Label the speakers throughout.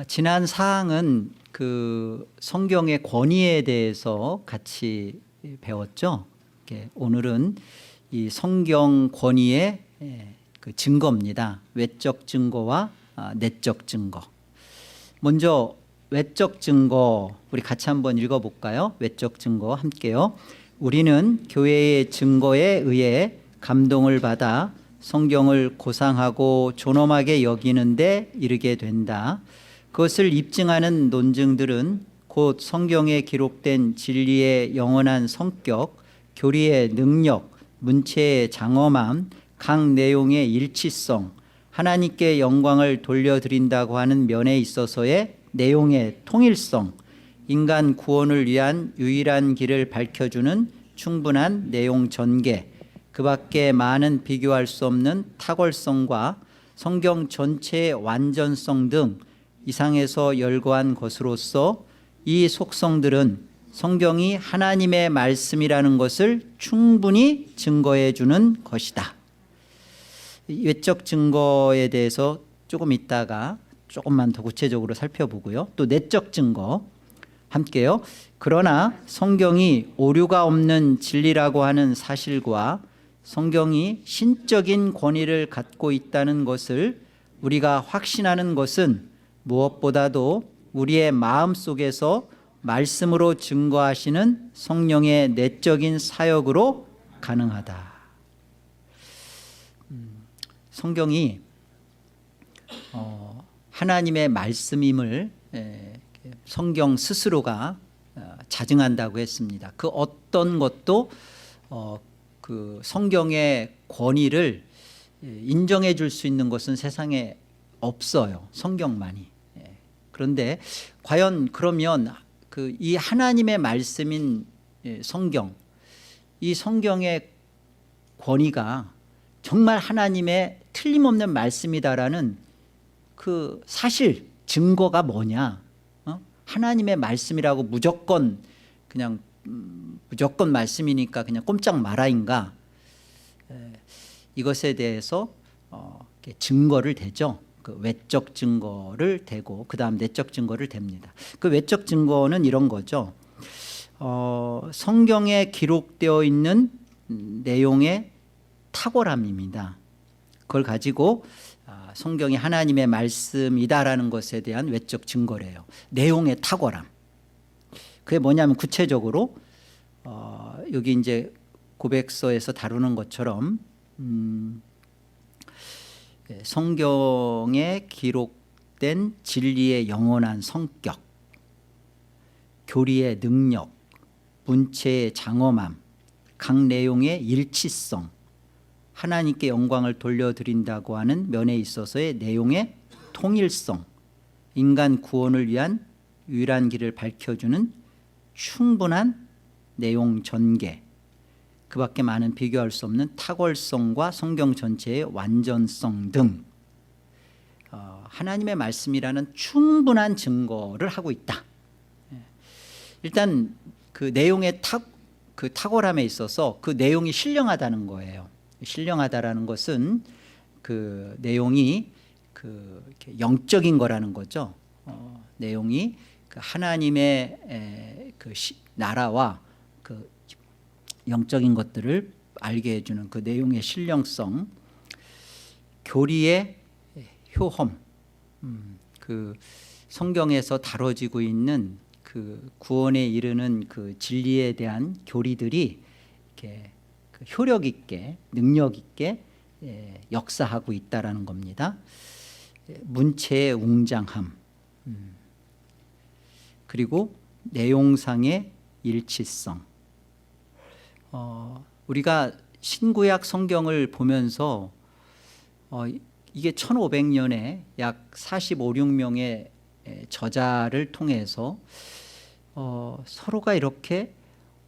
Speaker 1: 지난 사항은 그 성경의 권위에 대해서 같이 배웠죠. 오늘은 이 성경 권위의 그 증거입니다. 외적 증거와 내적 증거. 먼저 외적 증거 우리 같이 한번 읽어볼까요? 외적 증거 함께요. 우리는 교회의 증거에 의해 감동을 받아 성경을 고상하고 존엄하게 여기는데 이르게 된다. 그것을 입증하는 논증들은 곧 성경에 기록된 진리의 영원한 성격, 교리의 능력, 문체의 장엄함, 각 내용의 일치성, 하나님께 영광을 돌려드린다고 하는 면에 있어서의 내용의 통일성, 인간 구원을 위한 유일한 길을 밝혀주는 충분한 내용 전개, 그 밖에 많은 비교할 수 없는 탁월성과 성경 전체의 완전성 등 이상에서 열거한 것으로서 이 속성들은 성경이 하나님의 말씀이라는 것을 충분히 증거해 주는 것이다. 외적 증거에 대해서 조금 있다가 조금만 더 구체적으로 살펴보고요. 또 내적 증거 함께요. 그러나 성경이 오류가 없는 진리라고 하는 사실과 성경이 신적인 권위를 갖고 있다는 것을 우리가 확신하는 것은 무엇보다도 우리의 마음 속에서 말씀으로 증거하시는 성령의 내적인 사역으로 가능하다. 성경이 하나님의 말씀임을 성경 스스로가 자증한다고 했습니다. 그 어떤 것도 그 성경의 권위를 인정해 줄 수 있는 것은 세상에 없어요. 성경만이. 그런데 과연 그러면 그 이 하나님의 말씀인 성경, 이 성경의 권위가 정말 하나님의 틀림없는 말씀이다라는 그 사실 증거가 뭐냐? 하나님의 말씀이라고 무조건 그냥 무조건 말씀이니까 그냥 꼼짝 마라인가? 이것에 대해서 증거를 대죠. 그 외적 증거를 대고 그 다음 내적 증거를 댑니다. 그 외적 증거는 이런 거죠. 성경에 기록되어 있는 내용의 탁월함입니다. 그걸 가지고 성경이 하나님의 말씀이다라는 것에 대한 외적 증거래요. 내용의 탁월함. 그게 뭐냐면 구체적으로 여기 이제 고백서에서 다루는 것처럼 성경에 기록된 진리의 영원한 성격, 교리의 능력, 문체의 장엄함, 각 내용의 일치성, 하나님께 영광을 돌려드린다고 하는 면에 있어서의 내용의 통일성, 인간 구원을 위한 유일한 길을 밝혀주는 충분한 내용 전개, 그 밖에 많은 비교할 수 없는 탁월성과 성경 전체의 완전성 등 하나님의 말씀이라는 충분한 증거를 하고 있다. 일단 그 내용의 그 탁월함에 있어서 그 내용이 신령하다는 거예요. 신령하다라는 것은 그 내용이 그 영적인 거라는 거죠. 내용이 그 하나님의 그 나라와 그 영적인 것들을 알게 해주는 그 내용의 신령성, 교리의 효험, 그 성경에서 다뤄지고 있는 그 구원에 이르는 그 진리에 대한 교리들이 이렇게 그 효력 있게 능력 있게 역사하고 있다라는 겁니다. 문체의 웅장함, 그리고 내용상의 일치성. 우리가 신구약 성경을 보면서 이게 1500년에 약 45, 6명의 저자를 통해서 서로가 이렇게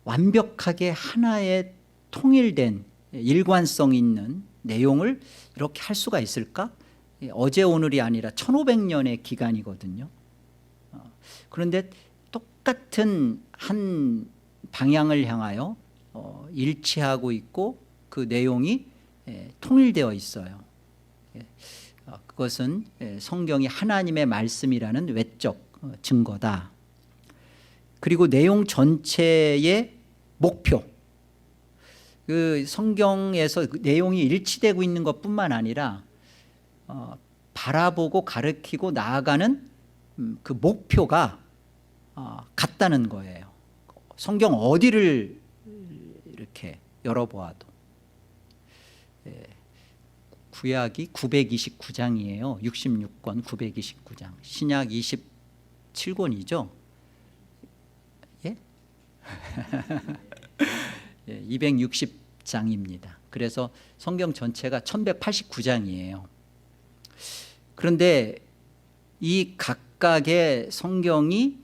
Speaker 1: 완벽하게 하나의 통일된 일관성 있는 내용을 이렇게 할 수가 있을까? 어제 오늘이 아니라 1500년의 기간이거든요. 그런데 똑같은 한 방향을 향하여 일치하고 있고 그 내용이 통일되어 있어요. 그것은 성경이 하나님의 말씀이라는 외적 증거다. 그리고 내용 전체의 목표, 그 성경에서 그 내용이 일치되고 있는 것뿐만 아니라 바라보고 가르치고 나아가는 그 목표가 같다는 거예요. 성경 어디를 이렇게 열어보아도 구약이 929장이에요. 66권 929장. 신약 27권이죠. 예? 260장입니다. 그래서 성경 전체가 1189장이에요. 그런데 이 각각의 성경이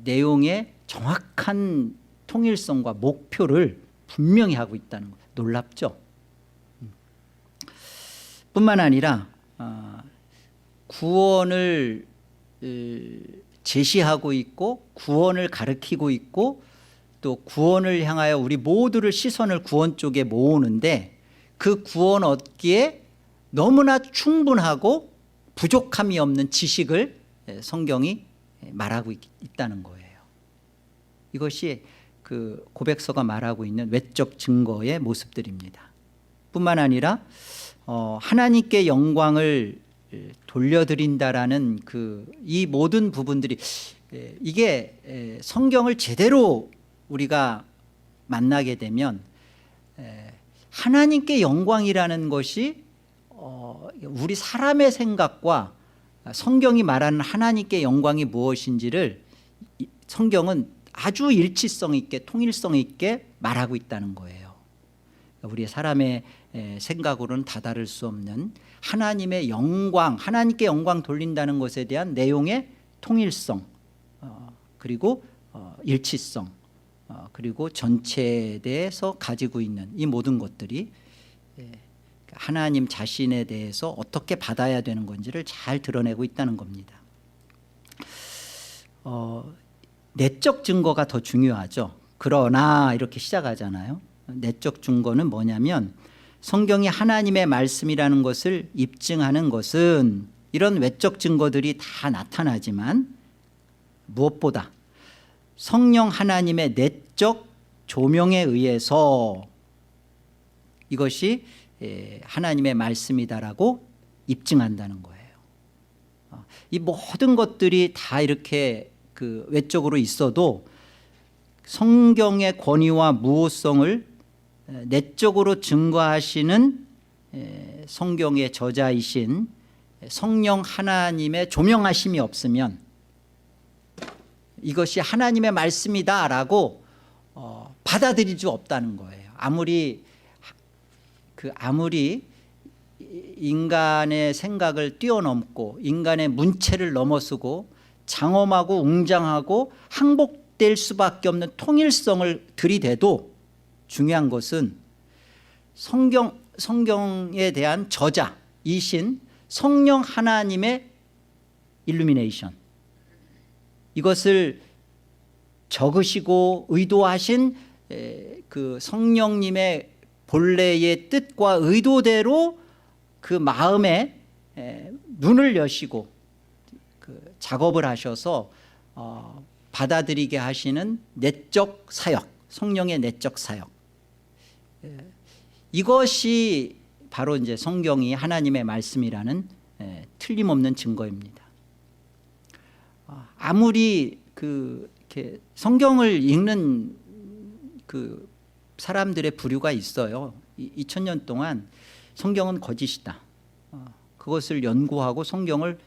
Speaker 1: 내용의 정확한 통일성과 목표를 분명히 하고 있다는 것, 놀랍죠? 뿐만 아니라 구원을 제시하고 있고 구원을 가르치고 있고 또 구원을 향하여 우리 모두를 시선을 구원 쪽에 모으는데 그 구원 얻기에 너무나 충분하고 부족함이 없는 지식을 성경이 말하고 있다는 거예요. 이것이 그 고백서가 말하고 있는 외적 증거의 모습들입니다. 뿐만 아니라 하나님께 영광을 돌려드린다라는 이 모든 부분들이 이게 성경을 제대로 우리가 만나게 되면 하나님께 영광이라는 것이 우리 사람의 생각과 성경이 말하는 하나님께 영광이 무엇인지를 성경은 아주 일치성 있게 통일성 있게 말하고 있다는 거예요. 우리 사람의 생각으로는 다다를 수 없는 하나님의 영광, 하나님께 영광 돌린다는 것에 대한 내용의 통일성, 그리고 일치성, 그리고 전체에 대해서 가지고 있는 이 모든 것들이 하나님 자신에 대해서 어떻게 받아야 되는 건지를 잘 드러내고 있다는 겁니다. 내적 증거가 더 중요하죠. 그러나 이렇게 시작하잖아요. 내적 증거는 뭐냐면 성경이 하나님의 말씀이라는 것을 입증하는 것은 이런 외적 증거들이 다 나타나지만 무엇보다 성령 하나님의 내적 조명에 의해서 이것이 하나님의 말씀이다라고 입증한다는 거예요. 이 모든 것들이 다 이렇게 그 외적으로 있어도 성경의 권위와 무호성을 내적으로 증거하시는 성경의 저자이신 성령 하나님의 조명하심이 없으면 이것이 하나님의 말씀이다라고 받아들일 수 없다는 거예요. 아무리 인간의 생각을 뛰어넘고 인간의 문체를 넘어서고 장엄하고 웅장하고 항복될 수밖에 없는 통일성을 들이대도 중요한 것은 성경에 대한 저자이신 성령 하나님의 일루미네이션, 이것을 적으시고 의도하신 그 성령님의 본래의 뜻과 의도대로 그 마음에 눈을 여시고 그 작업을 하셔서 받아들이게 하시는 내적 사역, 성령의 내적 사역, 이것이 바로 이제 성경이 하나님의 말씀이라는 틀림없는 증거입니다. 아무리 이렇게 성경을 읽는 그 사람들의 부류가 있어요. 2000년 동안 성경은 거짓이다, 그것을 연구하고 성경을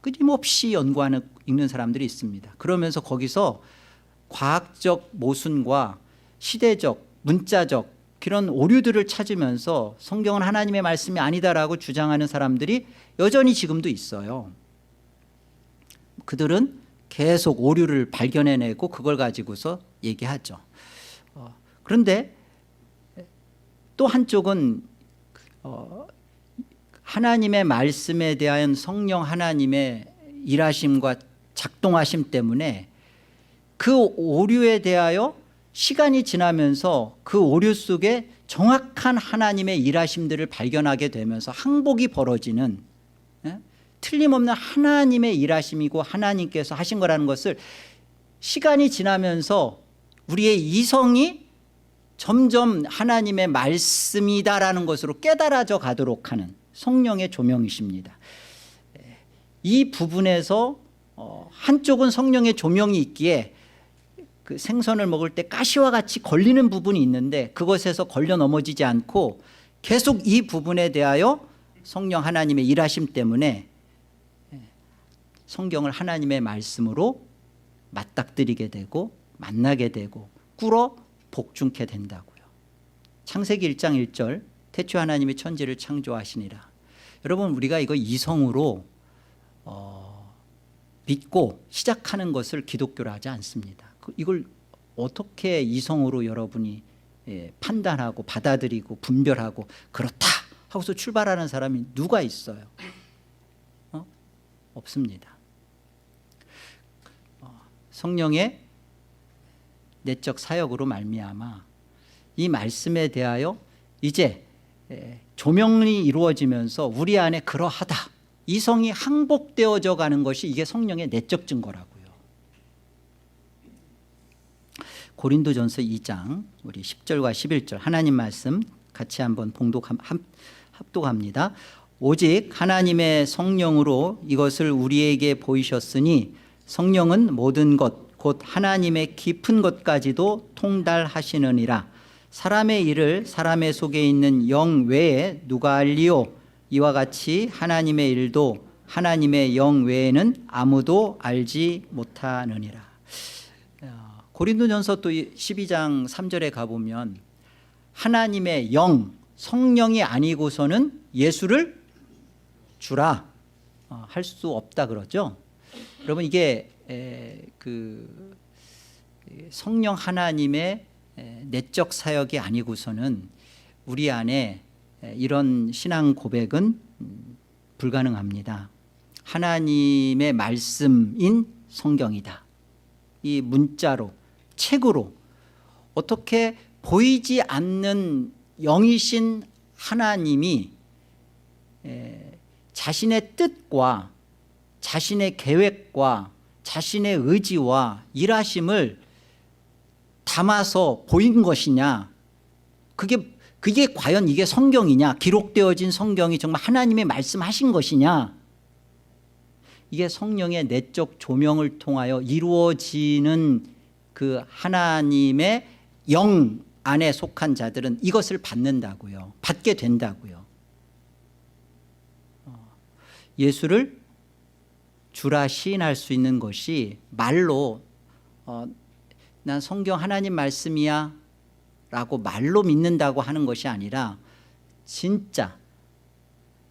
Speaker 1: 끊임없이 연구하는 읽는 사람들이 있습니다. 그러면서 거기서 과학적 모순과 시대적 문자적 그런 오류들을 찾으면서 성경은 하나님의 말씀이 아니다라고 주장하는 사람들이 여전히 지금도 있어요. 그들은 계속 오류를 발견해내고 그걸 가지고서 얘기하죠. 그런데 또 한쪽은 하나님의 말씀에 대한 성령 하나님의 일하심과 작동하심 때문에 그 오류에 대하여 시간이 지나면서 그 오류 속에 정확한 하나님의 일하심들을 발견하게 되면서 항복이 벌어지는 틀림없는 하나님의 일하심이고 하나님께서 하신 거라는 것을 시간이 지나면서 우리의 이성이 점점 하나님의 말씀이다라는 것으로 깨달아져 가도록 하는 성령의 조명이십니다. 이 부분에서 한쪽은 성령의 조명이 있기에 그 생선을 먹을 때 가시와 같이 걸리는 부분이 있는데 그것에서 걸려 넘어지지 않고 계속 이 부분에 대하여 성령 하나님의 일하심 때문에 성경을 하나님의 말씀으로 맞닥뜨리게 되고 만나게 되고 꿇어 복중케 된다고요. 창세기 1장 1절 태초 하나님이 천지를 창조하시니라. 여러분, 우리가 이거 이성으로 믿고 시작하는 것을 기독교로 하지 않습니다. 이걸 어떻게 이성으로 여러분이 판단하고 받아들이고 분별하고 그렇다 하고서 출발하는 사람이 누가 있어요? 없습니다. 성령의 내적 사역으로 말미암아 이 말씀에 대하여 이제 조명이 이루어지면서 우리 안에 그러하다, 이성이 항복되어져 가는 것이 이게 성령의 내적 증거라고요. 고린도전서 2장 우리 10절과 11절 하나님 말씀 같이 한번 합독합니다. 오직 하나님의 성령으로 이것을 우리에게 보이셨으니 성령은 모든 것 곧 하나님의 깊은 것까지도 통달하시느니라. 사람의 일을 사람의 속에 있는 영 외에 누가 알리요? 이와 같이 하나님의 일도 하나님의 영 외에는 아무도 알지 못하느니라. 고린도전서 또 12장 3절에 가보면 하나님의 영, 성령이 아니고서는 예수를 주라 할 수 없다 그러죠. 여러분, 이게 그 성령 하나님의 내적 사역이 아니고서는 우리 안에 이런 신앙 고백은 불가능합니다. 하나님의 말씀인 성경이다. 이 문자로, 책으로 어떻게 보이지 않는 영이신 하나님이 자신의 뜻과 자신의 계획과 자신의 의지와 일하심을 담아서 보인 것이냐, 그게 과연 이게 성경이냐, 기록되어진 성경이 정말 하나님의 말씀하신 것이냐, 이게 성령의 내적 조명을 통하여 이루어지는 그 하나님의 영 안에 속한 자들은 이것을 받는다고요. 받게 된다고요. 예수를 주라 시인할 수 있는 것이 말로 난 성경 하나님 말씀이야 라고 말로 믿는다고 하는 것이 아니라 진짜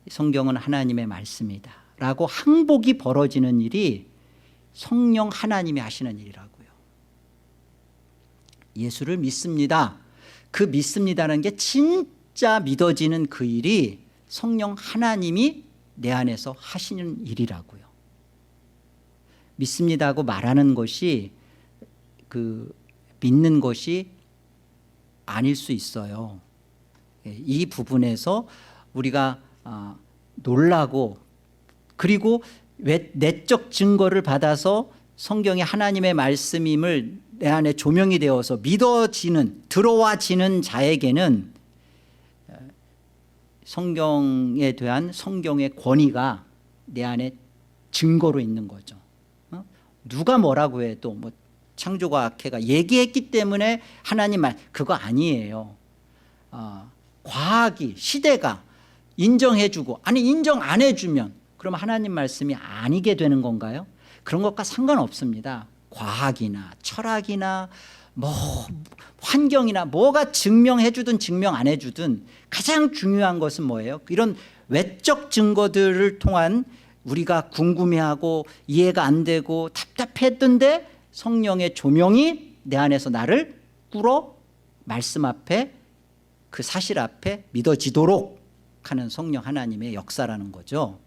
Speaker 1: 성경은 하나님의 말씀이다 라고 항복이 벌어지는 일이 성령 하나님이 하시는 일이라고요. 예수를 믿습니다. 그 믿습니다라는 게 진짜 믿어지는 그 일이 성령 하나님이 내 안에서 하시는 일이라고요. 믿습니다 하고 말하는 것이 그 믿는 것이 아닐 수 있어요. 이 부분에서 우리가 놀라고, 그리고 내적 증거를 받아서 성경이 하나님의 말씀임을 내 안에 조명이 되어서 믿어지는, 들어와지는 자에게는 성경에 대한 성경의 권위가 내 안에 증거로 있는 거죠. 누가 뭐라고 해도 뭐 창조과학회가 얘기했기 때문에 하나님 말, 그거 아니에요. 과학이, 시대가 인정해주고, 아니 인정 안 해주면 그럼 하나님 말씀이 아니게 되는 건가요? 그런 것과 상관없습니다. 과학이나 철학이나 뭐 환경이나 뭐가 증명해주든 증명 안 해주든 가장 중요한 것은 뭐예요? 이런 외적 증거들을 통한 우리가 궁금해하고 이해가 안 되고 답답했던데 성령의 조명이 내 안에서 나를 꿇어 말씀 앞에, 그 사실 앞에 믿어지도록 하는 성령 하나님의 역사라는 거죠.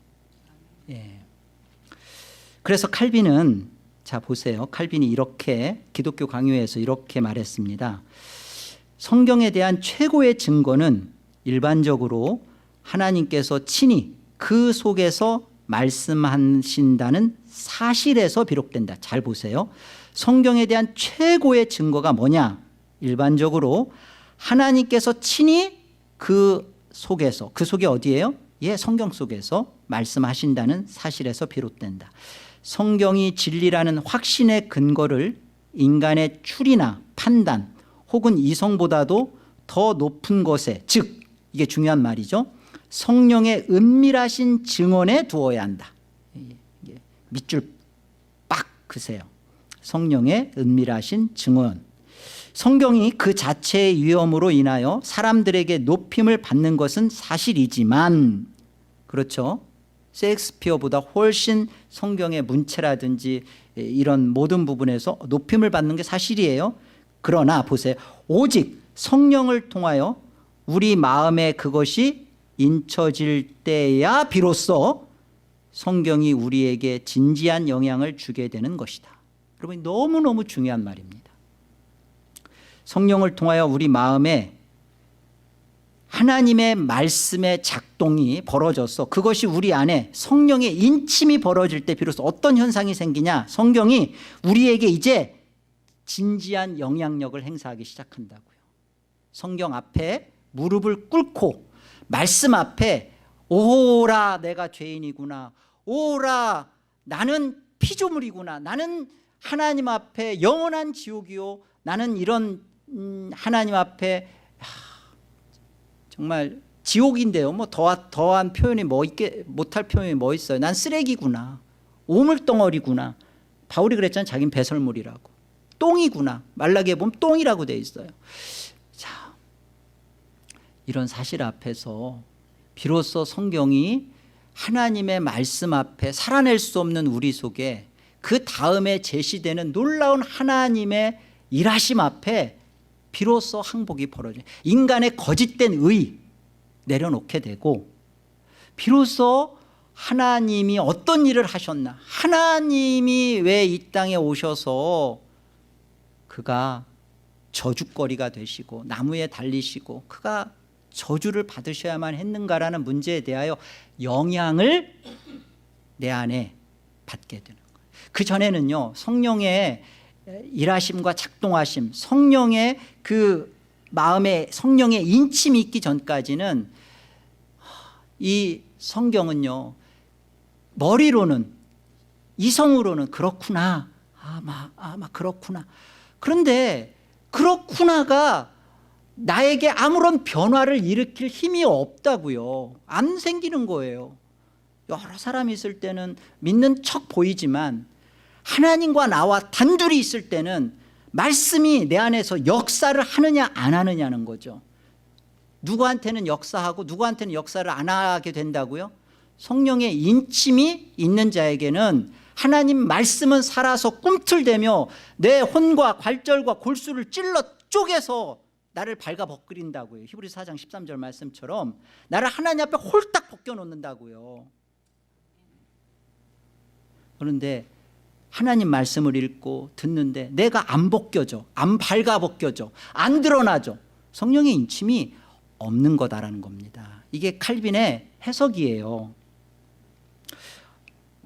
Speaker 1: 예. 그래서 칼빈은, 자 보세요, 칼빈이 이렇게 기독교 강요에서 이렇게 말했습니다. 성경에 대한 최고의 증거는 일반적으로 하나님께서 친히 그 속에서 말씀하신다는 사실에서 비롯된다. 잘 보세요. 성경에 대한 최고의 증거가 뭐냐? 일반적으로 하나님께서 친히 그 속에 어디예요? 예, 성경 속에서 말씀하신다는 사실에서 비롯된다. 성경이 진리라는 확신의 근거를 인간의 추리나 판단 혹은 이성보다도 더 높은 것에, 즉 이게 중요한 말이죠, 성령의 은밀하신 증언에 두어야 한다. 밑줄 빡 그세요. 성령의 은밀하신 증언. 성경이 그 자체의 위엄으로 인하여 사람들에게 높임을 받는 것은 사실이지만, 그렇죠, 셰익스피어보다 훨씬 성경의 문체라든지 이런 모든 부분에서 높임을 받는 게 사실이에요. 그러나 보세요. 오직 성령을 통하여 우리 마음에 그것이 인쳐질 때야 비로소 성경이 우리에게 진지한 영향을 주게 되는 것이다. 여러분, 너무너무 중요한 말입니다. 성령을 통하여 우리 마음에 하나님의 말씀의 작동이 벌어져서 그것이 우리 안에 성령의 인침이 벌어질 때 비로소 어떤 현상이 생기냐? 성경이 우리에게 이제 진지한 영향력을 행사하기 시작한다고요. 성경 앞에 무릎을 꿇고 말씀 앞에 오라 내가 죄인이구나, 오라 나는 피조물이구나, 나는 하나님 앞에 영원한 지옥이요, 나는 이런 하나님 앞에 정말 지옥인데요, 뭐 더한 표현이 못할 표현이 뭐 있어요. 난 쓰레기구나, 오물덩어리구나. 바울이 그랬잖아요. 자기는 배설물이라고. 똥이구나. 말라기에 보면 똥이라고 돼 있어요. 자, 이런 사실 앞에서 비로소 성경이 하나님의 말씀 앞에 살아낼 수 없는 우리 속에 그 다음에 제시되는 놀라운 하나님의 일하심 앞에 비로소 항복이 벌어져요. 인간의 거짓된 의 내려놓게 되고 비로소 하나님이 어떤 일을 하셨나, 하나님이 왜 이 땅에 오셔서 그가 저주거리가 되시고 나무에 달리시고 그가 저주를 받으셔야만 했는가라는 문제에 대하여 영향을 내 안에 받게 되는 거예요. 그 전에는요, 성령의 일하심과 작동하심, 성령의 그 마음에 성령의 인침이 있기 전까지는 이 성경은요, 머리로는, 이성으로는 그렇구나, 아마 그렇구나. 그런데 그렇구나가 나에게 아무런 변화를 일으킬 힘이 없다고요. 안 생기는 거예요. 여러 사람이 있을 때는 믿는 척 보이지만 하나님과 나와 단둘이 있을 때는 말씀이 내 안에서 역사를 하느냐 안 하느냐는 거죠. 누구한테는 역사하고 누구한테는 역사를 안 하게 된다고요? 성령의 인침이 있는 자에게는 하나님 말씀은 살아서 꿈틀대며 내 혼과 관절과 골수를 찔러 쪼개서 나를 발가벗기린다고요. 히브리서 4장 13절 말씀처럼 나를 하나님 앞에 홀딱 벗겨놓는다고요. 그런데 하나님 말씀을 읽고 듣는데 내가 안 벗겨져, 안 발가벗겨져, 안 드러나죠. 성령의 인침이 없는 거다라는 겁니다. 이게 칼빈의 해석이에요.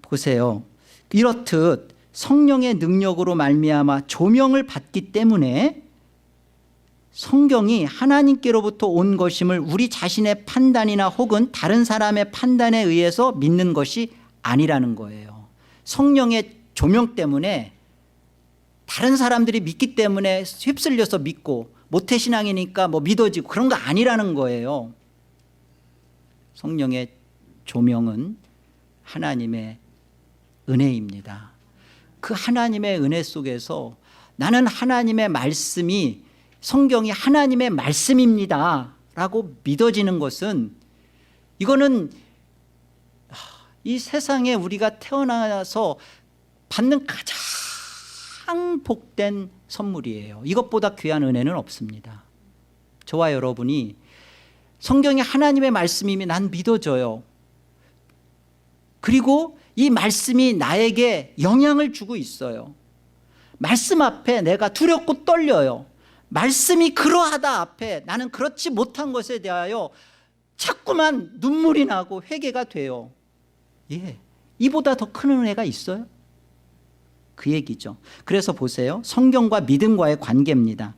Speaker 1: 보세요. 이렇듯 성령의 능력으로 말미암아 조명을 받기 때문에 성경이 하나님께로부터 온 것임을 우리 자신의 판단이나 혹은 다른 사람의 판단에 의해서 믿는 것이 아니라는 거예요. 성령의 조명 때문에 다른 사람들이 믿기 때문에 휩쓸려서 믿고 모태신앙이니까 뭐 믿어지고 그런 거 아니라는 거예요. 성령의 조명은 하나님의 은혜입니다. 그 하나님의 은혜 속에서 나는 하나님의 말씀이, 성경이 하나님의 말씀입니다 라고 믿어지는 것은, 이거는 이 세상에 우리가 태어나서 받는 가장 복된 선물이에요. 이것보다 귀한 은혜는 없습니다. 저와 여러분이 성경이 하나님의 말씀이면 난 믿어져요. 그리고 이 말씀이 나에게 영향을 주고 있어요. 말씀 앞에 내가 두렵고 떨려요. 말씀이 그러하다 앞에 나는 그렇지 못한 것에 대하여 자꾸만 눈물이 나고 회개가 돼요. 예, 이보다 더 큰 은혜가 있어요? 그 얘기죠. 그래서 보세요. 성경과 믿음과의 관계입니다.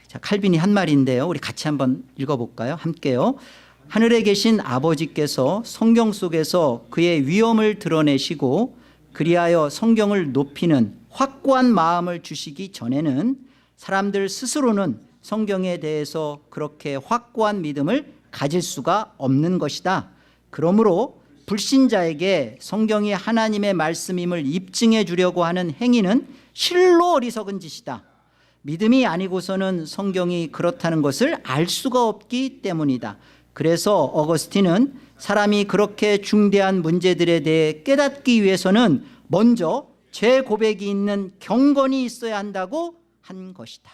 Speaker 1: 자, 칼빈이 한 말인데요. 우리 같이 한번 읽어볼까요? 함께요. 하늘에 계신 아버지께서 성경 속에서 그의 위엄을 드러내시고 그리하여 성경을 높이는 확고한 마음을 주시기 전에는 사람들 스스로는 성경에 대해서 그렇게 확고한 믿음을 가질 수가 없는 것이다. 그러므로 불신자에게 성경이 하나님의 말씀임을 입증해 주려고 하는 행위는 실로 어리석은 짓이다. 믿음이 아니고서는 성경이 그렇다는 것을 알 수가 없기 때문이다. 그래서 어거스틴은 사람이 그렇게 중대한 문제들에 대해 깨닫기 위해서는 먼저 죄 고백이 있는 경건이 있어야 한다고 한 것이다.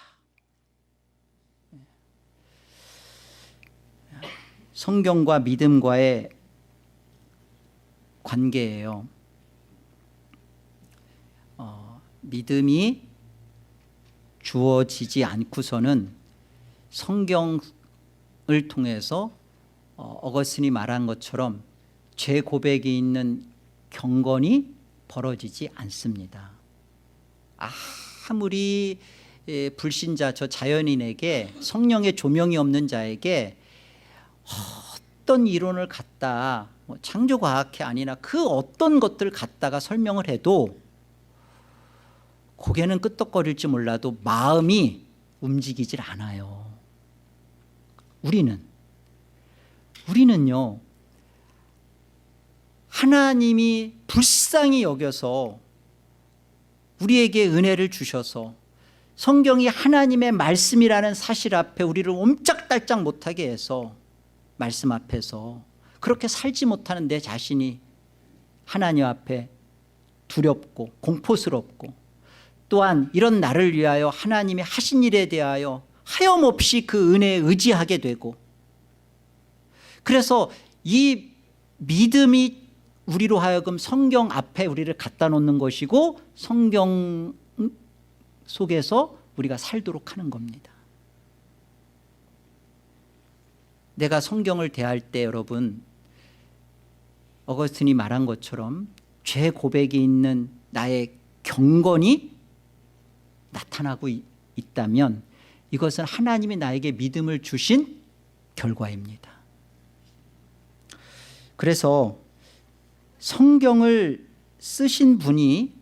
Speaker 1: 성경과 믿음과의 관계예요. 믿음이 주어지지 않고서는 성경을 통해서 어거스틴이 말한 것처럼 죄 고백이 있는 경건이 벌어지지 않습니다. 아무리 불신자 저 자연인에게 성령의 조명이 없는 자에게 어떤 이론을 갖다 창조과학이 아니라 그 어떤 것들 갖다가 설명을 해도 고개는 끄덕거릴지 몰라도 마음이 움직이질 않아요. 우리는요 하나님이 불쌍히 여겨서 우리에게 은혜를 주셔서 성경이 하나님의 말씀이라는 사실 앞에 우리를 옴짝달짝 못하게 해서 말씀 앞에서 그렇게 살지 못하는 내 자신이 하나님 앞에 두렵고 공포스럽고 또한 이런 나를 위하여 하나님이 하신 일에 대하여 하염없이 그 은혜에 의지하게 되고 그래서 이 믿음이 우리로 하여금 성경 앞에 우리를 갖다 놓는 것이고 성경 속에서 우리가 살도록 하는 겁니다. 내가 성경을 대할 때 여러분 어거스틴이 말한 것처럼 죄 고백이 있는 나의 경건이 나타나고 있다면 이것은 하나님이 나에게 믿음을 주신 결과입니다. 그래서 성경을 쓰신 분이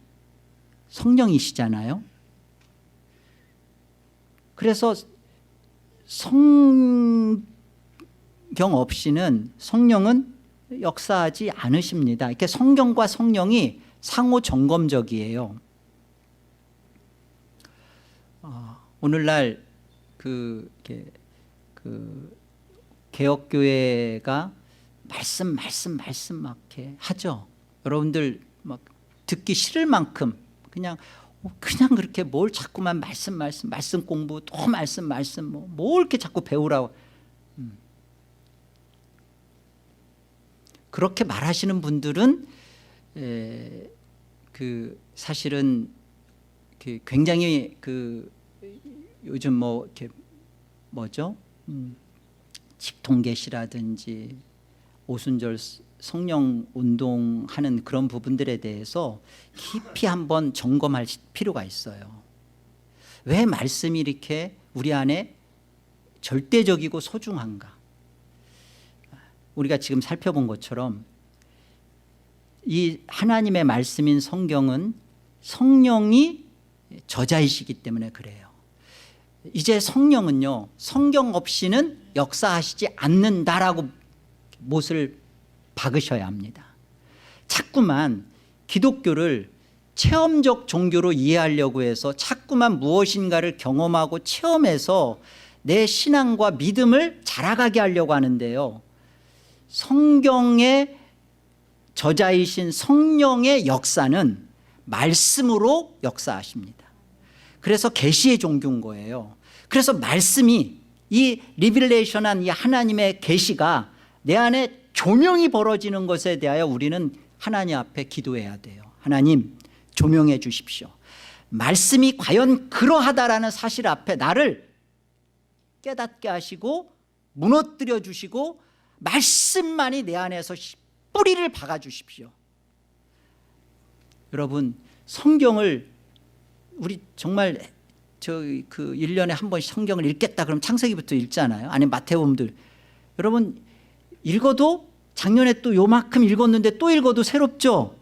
Speaker 1: 성령이시잖아요. 그래서 성경 없이는 성령은 역사하지 않으십니다. 이렇게 성경과 성령이 상호 점검적이에요. 오늘날 개혁교회가 말씀 막 이렇게 하죠. 여러분들 막 듣기 싫을 만큼 그냥 그렇게 뭘 자꾸만 말씀 공부 또 말씀 뭐 이렇게 자꾸 배우라고 그렇게 말하시는 분들은 사실은 굉장히 요즘 뭐 이렇게 뭐죠? 직통계시라든지 오순절 성령 운동하는 그런 부분들에 대해서 깊이 한번 점검할 필요가 있어요. 왜 말씀이 이렇게 우리 안에 절대적이고 소중한가? 우리가 지금 살펴본 것처럼 이 하나님의 말씀인 성경은 성령이 저자이시기 때문에 그래요. 이제 성령은요 성경 없이는 역사하시지 않는다라고 못을 박으셔야 합니다. 자꾸만 기독교를 체험적 종교로 이해하려고 해서 자꾸만 무엇인가를 경험하고 체험해서 내 신앙과 믿음을 자라가게 하려고 하는데요, 성경의 저자이신 성령의 역사는 말씀으로 역사하십니다. 그래서 계시의 종교인 거예요. 그래서 말씀이 이 리빌레이션한 이 하나님의 계시가 내 안에 조명이 벌어지는 것에 대하여 우리는 하나님 앞에 기도해야 돼요. 하나님 조명해 주십시오. 말씀이 과연 그러하다라는 사실 앞에 나를 깨닫게 하시고 무너뜨려 주시고 말씀만이 내 안에서 뿌리를 박아 주십시오. 여러분 성경을 우리 정말 그 1년에 한 번씩 성경을 읽겠다 그러면 창세기부터 읽잖아요. 아니면 마태복음들. 여러분 읽어도 작년에 또 요만큼 읽었는데 또 읽어도 새롭죠.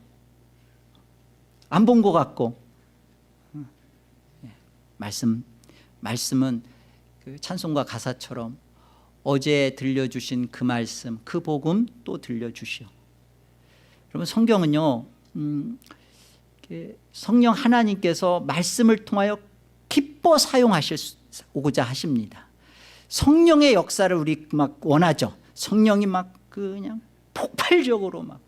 Speaker 1: 안 본 것 같고. 말씀은 그 찬송가 가사처럼 어제 들려주신 그 말씀, 그 복음 또 들려주시오. 여러분 성경은요, 성령 하나님께서 말씀을 통하여 기뻐 사용하시고자 하십니다. 성령의 역사를 우리 막 원하죠. 성령이 막 그냥 폭발적으로 막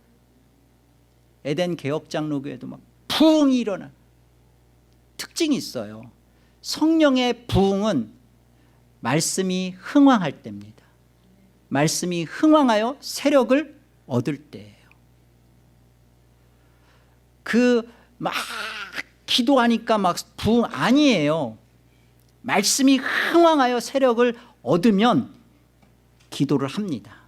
Speaker 1: 에덴 개혁장로교회도 막 부흥이 일어나. 특징이 있어요. 성령의 부흥은 말씀이 흥왕할 때입니다. 말씀이 흥왕하여 세력을 얻을 때예요. 막 기도하니까 막 부흥 아니에요. 말씀이 흥왕하여 세력을 얻으면 기도를 합니다.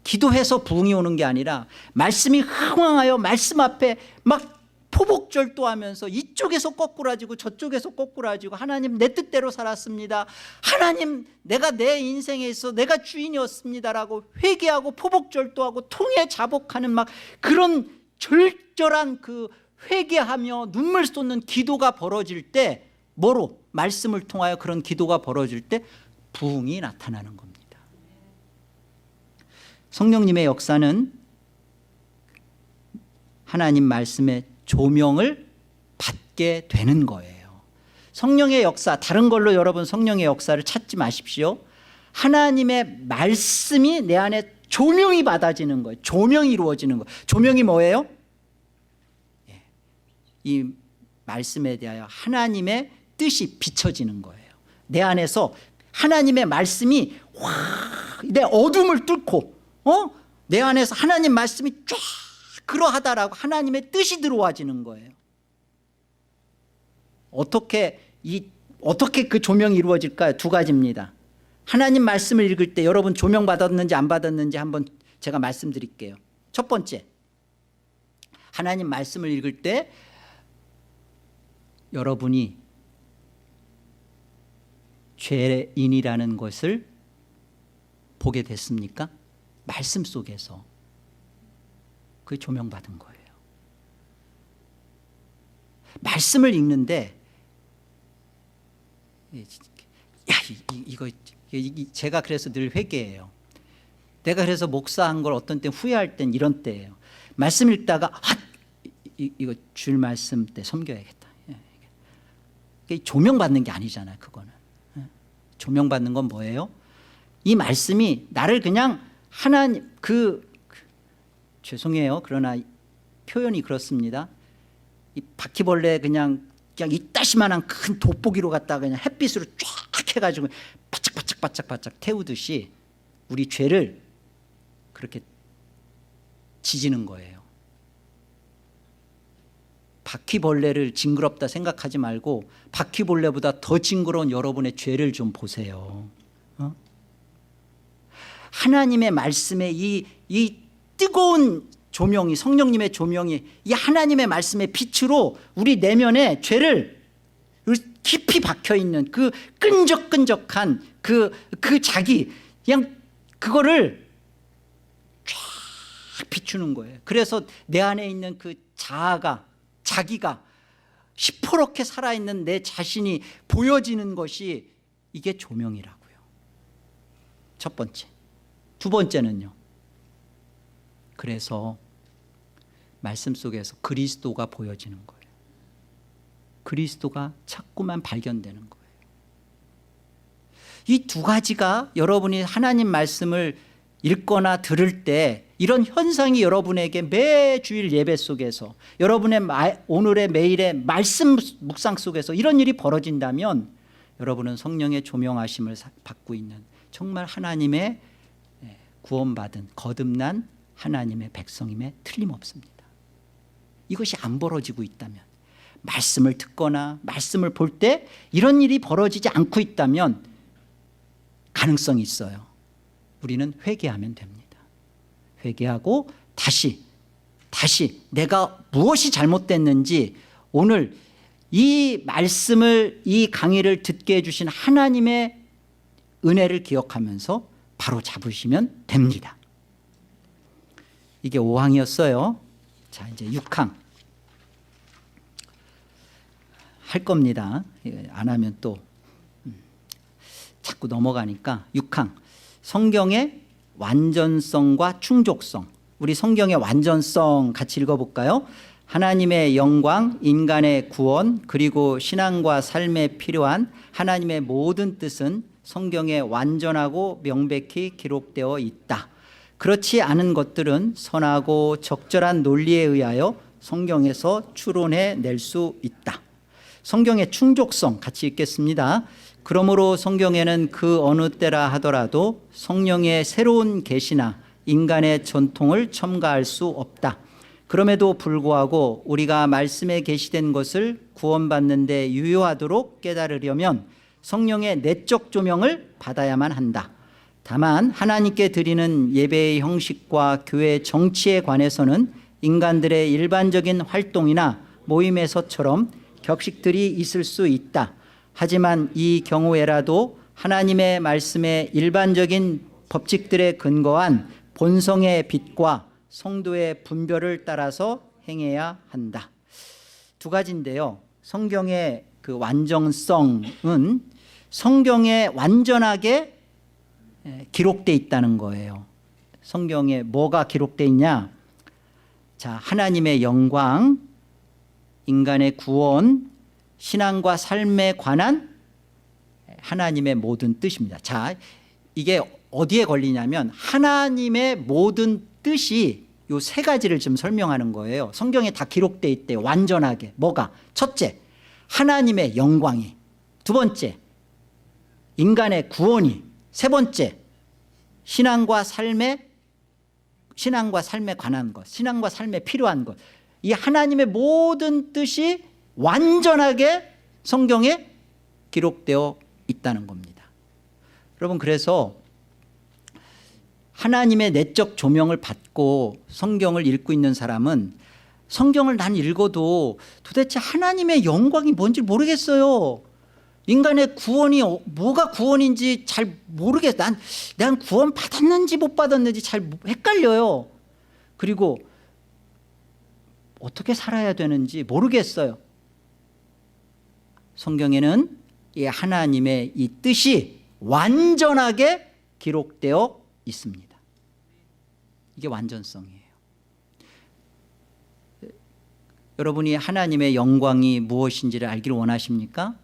Speaker 1: 기도해서 부흥이 오는 게 아니라 말씀이 흥왕하여 말씀 앞에 막 포복절도하면서 이쪽에서 거꾸라지고 저쪽에서 거꾸라지고 하나님 내 뜻대로 살았습니다. 하나님 내가 내 인생에 있어 내가 주인이었습니다라고 회개하고 포복절도하고 통해 자복하는 막 그런 절절한 그 회개하며 눈물 쏟는 기도가 벌어질 때 뭐로? 말씀을 통하여 그런 기도가 벌어질 때 부흥이 나타나는 겁니다. 성령님의 역사는 하나님 말씀의 조명을 받게 되는 거예요. 성령의 역사, 다른 걸로 여러분 성령의 역사를 찾지 마십시오. 하나님의 말씀이 내 안에 조명이 받아지는 거예요. 조명이 이루어지는 거예요. 조명이 뭐예요? 이 말씀에 대하여 하나님의 뜻이 비춰지는 거예요. 내 안에서 하나님의 말씀이 내 어둠을 뚫고 내 안에서 하나님 말씀이 쫙 그러하다라고 하나님의 뜻이 들어와지는 거예요. 어떻게 그 조명이 이루어질까요? 두 가지입니다. 하나님 말씀을 읽을 때 여러분 조명 받았는지 안 받았는지 한번 제가 말씀드릴게요. 첫 번째, 하나님 말씀을 읽을 때 여러분이 죄인이라는 것을 보게 됐습니까? 말씀 속에서 그게 조명받은 거예요. 말씀을 읽는데 이거 제가 그래서 늘 회개해요. 내가 그래서 목사한 걸 어떤 때 후회할 땐 이런 때예요. 말씀 읽다가 이거 줄 말씀 때 섬겨야겠다. 조명받는 게 아니잖아요. 그거는 조명받는 건 뭐예요? 이 말씀이 나를 그냥 하나님 죄송해요. 그러나 표현이 그렇습니다. 이 바퀴벌레 그냥 이따시만한 큰 돋보기로 갖다가 그냥 햇빛으로 쫙 해가지고 바짝바짝 태우듯이 우리 죄를 그렇게 지지는 거예요. 바퀴벌레를 징그럽다 생각하지 말고 바퀴벌레보다 더 징그러운 여러분의 죄를 좀 보세요. 하나님의 말씀에 이 뜨거운 조명이 성령님의 조명이 이 하나님의 말씀의 빛으로 우리 내면에 죄를 깊이 박혀있는 그 끈적끈적한 그 자기 그냥 그거를 쫙 비추는 거예요. 그래서 내 안에 있는 그 자기가 시퍼렇게 살아있는 내 자신이 보여지는 것이 이게 조명이라고요. 첫 번째. 두 번째는요. 그래서 말씀 속에서 그리스도가 보여지는 거예요. 그리스도가 자꾸만 발견되는 거예요. 이 두 가지가 여러분이 하나님 말씀을 읽거나 들을 때 이런 현상이 여러분에게 매주일 예배 속에서 여러분의 오늘의 매일의 말씀 묵상 속에서 이런 일이 벌어진다면 여러분은 성령의 조명하심을 받고 있는 정말 하나님의 구원받은 거듭난 하나님의 백성임에 틀림없습니다. 이것이 안 벌어지고 있다면 말씀을 듣거나 말씀을 볼 때 이런 일이 벌어지지 않고 있다면 가능성이 있어요. 우리는 회개하면 됩니다. 회개하고 다시 다시 내가 무엇이 잘못됐는지 오늘 이 말씀을, 이 강의를 듣게 해주신 하나님의 은혜를 기억하면서 바로 잡으시면 됩니다. 이게 5항이었어요. 자, 이제 6항 할 겁니다. 안 하면 또 자꾸 넘어가니까. 6항 성경의 완전성과 충족성. 우리 성경의 완전성 같이 읽어볼까요? 하나님의 영광, 인간의 구원, 그리고 신앙과 삶에 필요한 하나님의 모든 뜻은 성경에 완전하고 명백히 기록되어 있다. 그렇지 않은 것들은 선하고 적절한 논리에 의하여 성경에서 추론해 낼 수 있다. 성경의 충족성 같이 읽겠습니다. 그러므로 성경에는 그 어느 때라 하더라도 성령의 새로운 계시나 인간의 전통을 첨가할 수 없다. 그럼에도 불구하고 우리가 말씀에 계시된 것을 구원받는 데 유효하도록 깨달으려면 성령의 내적 조명을 받아야만 한다. 다만 하나님께 드리는 예배의 형식과 교회 정치에 관해서는 인간들의 일반적인 활동이나 모임에서처럼 격식들이 있을 수 있다. 하지만 이 경우에라도 하나님의 말씀의 일반적인 법칙들에 근거한 본성의 빛과 성도의 분별을 따라서 행해야 한다. 두 가지인데요. 성경의 그 완전성은 성경에 완전하게 기록되어 있다는 거예요. 성경에 뭐가 기록되어 있냐? 자, 하나님의 영광, 인간의 구원, 신앙과 삶에 관한 하나님의 모든 뜻입니다. 자, 이게 어디에 걸리냐면 하나님의 모든 뜻이 요 세 가지를 지금 설명하는 거예요. 성경에 다 기록되어 있대요. 완전하게. 뭐가? 첫째, 하나님의 영광이. 두 번째, 인간의 구원이. 세 번째, 신앙과 삶에 관한 것, 신앙과 삶에 필요한 것. 이 하나님의 모든 뜻이 완전하게 성경에 기록되어 있다는 겁니다. 여러분, 그래서 하나님의 내적 조명을 받고 성경을 읽고 있는 사람은 성경을 난 읽어도 도대체 하나님의 영광이 뭔지 모르겠어요. 인간의 구원이 뭐가 구원인지 잘 모르겠어. 난 구원 받았는지 못 받았는지 잘 헷갈려요. 그리고 어떻게 살아야 되는지 모르겠어요. 성경에는 이 하나님의 이 뜻이 완전하게 기록되어 있습니다. 이게 완전성이에요. 여러분이 하나님의 영광이 무엇인지를 알기를 원하십니까?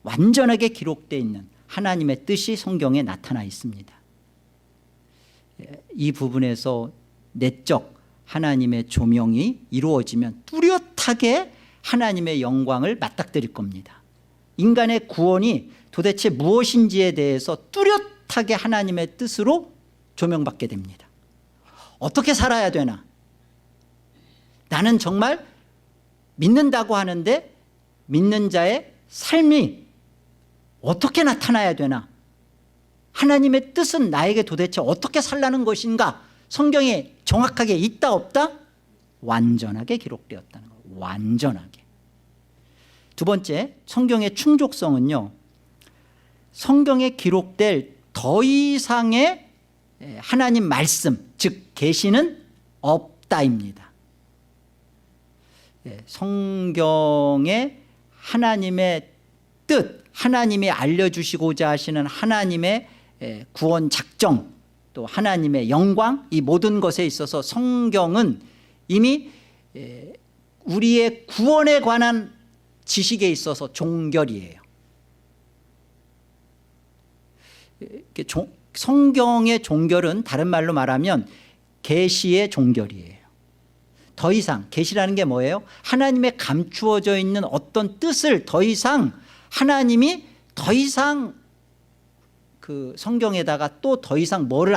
Speaker 1: 완전하게 기록되어 있는 하나님의 뜻이 성경에 나타나 있습니다. 이 부분에서 내적 하나님의 조명이 이루어지면 뚜렷하게 하나님의 영광을 맞닥뜨릴 겁니다. 인간의 구원이 도대체 무엇인지에 대해서 뚜렷하게 하나님의 뜻으로 조명받게 됩니다. 어떻게 살아야 되나? 나는 정말 믿는다고 하는데 믿는 자의 삶이 어떻게 나타나야 되나? 하나님의 뜻은 나에게 도대체 어떻게 살라는 것인가? 성경에 정확하게 있다 없다? 완전하게 기록되었다는 거예요. 완전하게. 두 번째, 성경의 충족성은요, 성경에 기록될 더 이상의 하나님 말씀, 즉 계시는 없다입니다. 성경에 하나님의 뜻, 하나님이 알려주시고자 하시는 하나님의 구원 작정, 또 하나님의 영광, 이 모든 것에 있어서 성경은 이미 우리의 구원에 관한 지식에 있어서 종결이에요. 성경의 종결은 다른 말로 말하면 계시의 종결이에요. 더 이상 계시라는 게 뭐예요? 하나님의 감추어져 있는 어떤 뜻을 더 이상 하나님이 더 이상 그 성경에다가 또 더 이상 뭐를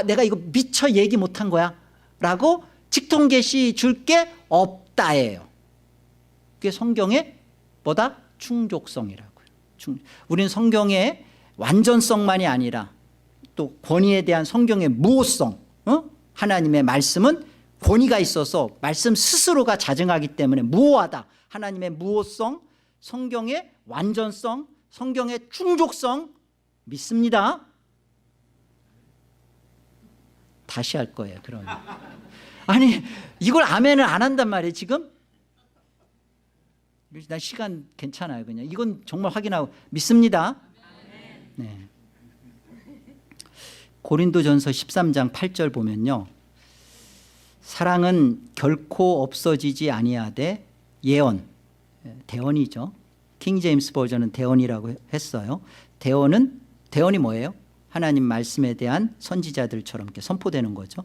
Speaker 1: 내가 이거 미처 얘기 못한 거야 라고 직통 계시 줄 게 없다예요. 그게 성경의 뭐다? 충족성이라고요. 우리는 성경의 완전성만이 아니라 또 권위에 대한 성경의 무호성, 하나님의 말씀은 권위가 있어서 말씀 스스로가 자증하기 때문에 무오하다. 하나님의 무오성, 성경의 완전성, 성경의 충족성 믿습니다. 다시 할 거예요. 그러면 아니 이걸 아멘을 안 한단 말이에요. 지금 난 시간 괜찮아요. 그냥 이건 정말 확인하고 믿습니다. 네. 고린도전서 13장 8절 보면요, 사랑은 결코 없어지지 아니하되 예언, 대언이죠. 킹제임스 버전은 대언이라고 했어요. 대언이 뭐예요? 하나님 말씀에 대한 선지자들처럼 이렇게 선포되는 거죠.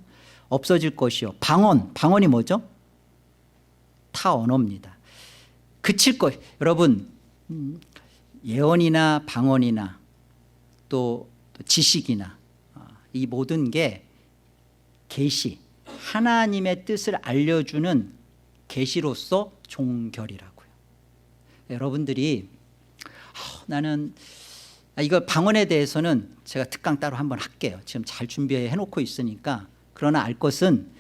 Speaker 1: 없어질 것이요. 방언이 뭐죠? 타 언어입니다. 그칠 것. 여러분, 예언이나 방언이나 또 지식이나 이 모든 게 계시, 하나님의 뜻을 알려주는 계시로서 종결이라고요. 여러분들이 나는 이거 방언에 대해서는 제가 특강 따로 한번 할게요. 지금 잘 준비해 놓고 있으니까. 그러나 알 것은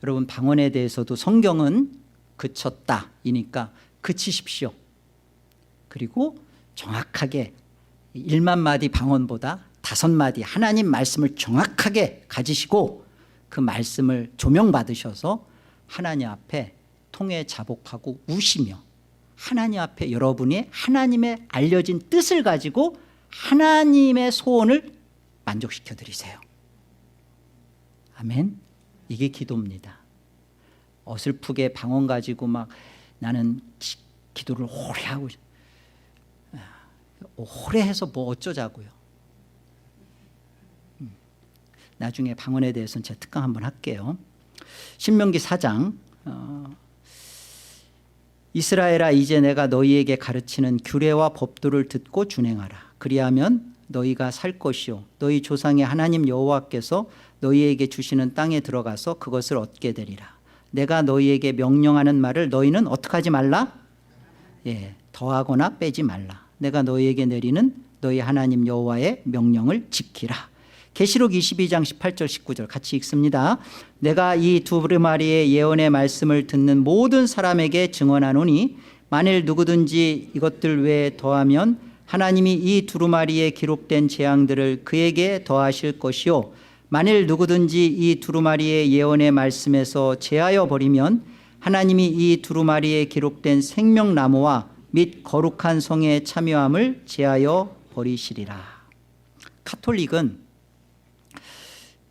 Speaker 1: 여러분, 방언에 대해서도 성경은 그쳤다 이니까 그치십시오. 그리고 정확하게 1만 마디 방언보다 5마디 하나님 말씀을 정확하게 가지시고 그 말씀을 조명받으셔서 하나님 앞에 통해 자복하고 우시며 하나님 앞에 여러분이 하나님의 알려진 뜻을 가지고 하나님의 소원을 만족시켜 드리세요. 아멘. 이게 기도입니다. 어설프게 방언 가지고 막 나는 기도를 오래 하고 오래 해서 뭐 어쩌자고요. 나중에 방언에 대해서는 제가 특강 한번 할게요. 신명기 4장 이스라엘아, 이제 내가 너희에게 가르치는 규례와 법도를 듣고 준행하라. 그리하면 너희가 살 것이요 너희 조상의 하나님 여호와께서 너희에게 주시는 땅에 들어가서 그것을 얻게 되리라. 내가 너희에게 명령하는 말을 너희는 어떻게 하지 말라? 더하거나 빼지 말라. 내가 너희에게 내리는 너희 하나님 여호와의 명령을 지키라. 계시록 22장 18절 19절 같이 읽습니다. 내가 이 두루마리의 예언의 말씀을 듣는 모든 사람에게 증언하노니 만일 누구든지 이것들 외에 더하면 하나님이 이 두루마리에 기록된 재앙들을 그에게 더하실 것이요 만일 누구든지 이 두루마리의 예언의 말씀에서 제하여 버리면 하나님이 이 두루마리에 기록된 생명나무와 및 거룩한 성의 참여함을 제하여 버리시리라. 카톨릭은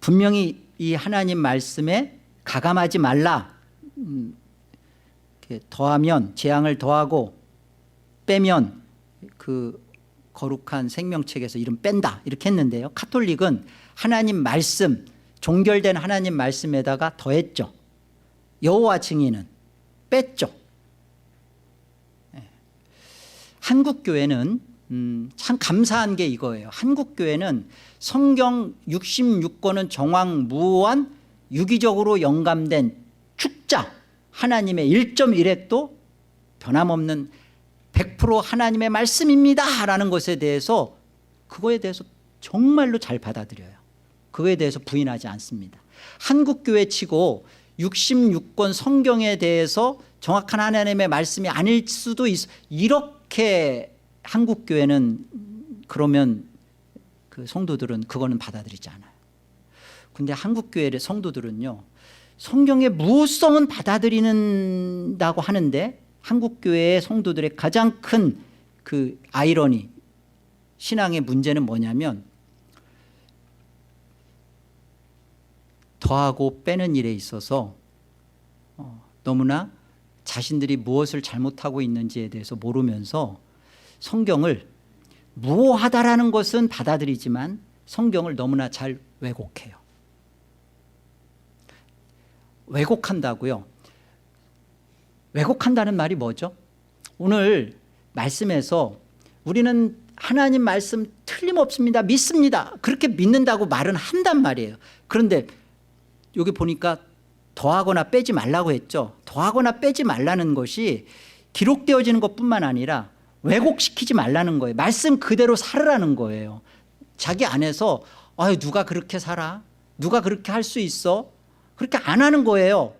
Speaker 1: 분명히 이 하나님 말씀에 가감하지 말라, 더하면 재앙을 더하고 빼면 그 거룩한 생명책에서 이름 뺀다 이렇게 했는데요, 카톨릭은 하나님 말씀, 종결된 하나님 말씀에다가 더했죠. 여호와 증인은 뺐죠. 한국교회는 참 감사한 게 이거예요. 한국교회는 성경 66권은 정황무한 유기적으로 영감된 축자, 하나님의 1.1획도 변함없는 100% 하나님의 말씀입니다 라는 것에 대해서, 그거에 대해서 정말로 잘 받아들여요. 그거에 대해서 부인하지 않습니다. 한국교회 치고 66권 성경에 대해서 정확한 하나님의 말씀이 아닐 수도 있어, 이렇게 한국교회는, 그러면 그 성도들은 그거는 받아들이지 않아요. 근데 한국교회의 성도들은요, 성경의 무성은 받아들인다고 하는데 한국교회의 성도들의 가장 큰 그 아이러니, 신앙의 문제는 뭐냐면 더하고 빼는 일에 있어서 너무나 자신들이 무엇을 잘못하고 있는지에 대해서 모르면서 성경을 무오하다라는 것은 받아들이지만 성경을 너무나 잘 왜곡해요. 왜곡한다고요? 왜곡한다는 말이 뭐죠? 오늘 말씀에서 우리는 하나님 말씀 틀림없습니다, 믿습니다, 그렇게 믿는다고 말은 한단 말이에요. 그런데 여기 보니까 더하거나 빼지 말라고 했죠. 더하거나 빼지 말라는 것이 기록되어지는 것뿐만 아니라 왜곡시키지 말라는 거예요. 말씀 그대로 살으라는 거예요. 자기 안에서 누가 그렇게 살아? 누가 그렇게 할 수 있어? 그렇게 안 하는 거예요.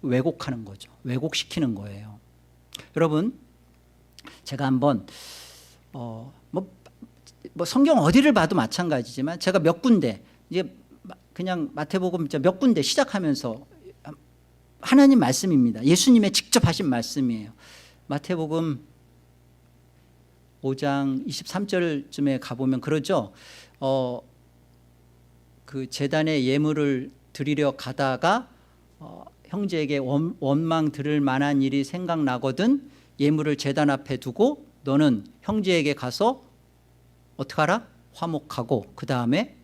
Speaker 1: 왜곡하는 거죠. 왜곡시키는 거예요. 여러분, 제가 한번 뭐 성경 어디를 봐도 마찬가지지만 제가 몇 군데 이제 그냥 마태복음 몇 군데 시작하면서 하나님 말씀입니다. 예수님의 직접 하신 말씀이에요. 마태복음 5장 23절쯤에 가보면 그러죠. 그 제단에 예물을 드리려 가다가 형제에게 원망 들을 만한 일이 생각나거든 예물을 제단 앞에 두고 너는 형제에게 가서 어떻게 하라? 화목하고 그 다음에